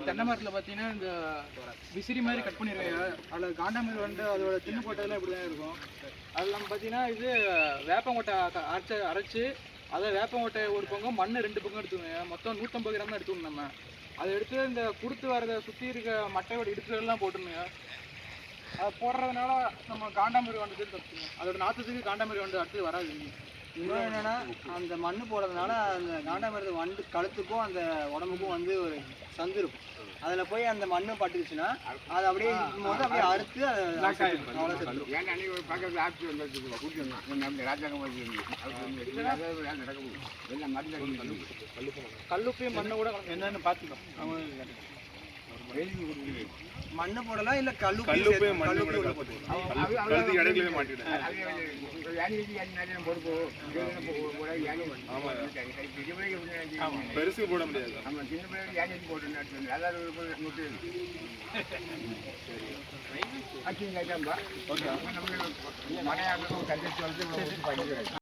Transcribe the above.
தென்னை மரத்தில் பார்த்தீங்கன்னா இந்த விசிறி மாதிரி கட் பண்ணிடுவாங்க. அதில் காண்டாமில் வந்து அதோட தின்னு போட்டதெல்லாம் இப்படி தான் இருக்கும். அதில் நம்ம பார்த்தீங்கன்னா இது வேப்பங்கொட்டை அரைச்சி அதை வேப்பங்கொட்டை ஒரு பங்கும் மண் 2 பங்கும் எடுத்துக்கோங்க. மொத்தம் 150 கிராம் தான் எடுத்துக்கணும். நம்ம அதை எடுத்து இந்த கொடுத்து வரதை சுற்றி இருக்க மட்டையோட இடுப்புலாம் போட்டுருங்க. அதை போடுறதுனால நம்ம காண்டாமிருகம் வந்து தப்பிச்சுங்க. அதோட நாற்றத்துக்கு காண்டாமிருகம் வந்து அடுத்து வராது. இன்னும் என்னென்னா அந்த மண் போடுறதுனால அந்த காண்டாமிருகம் வண்டு கழுத்துக்கும் அந்த உடம்புக்கும் வந்து ஒரு சந்து இருக்கும். அதில் போய் அந்த மண்ணு பட்டுச்சுன்னா அதை அப்படியே போது அப்படியே அறுத்து கல்லுப்பையும் மண்ணை கூட என்னன்னு பார்த்துக்கோ. மண்ணு போடலாம் இல்லை கல்லுப்பையும் பெருசு போட முடியாது.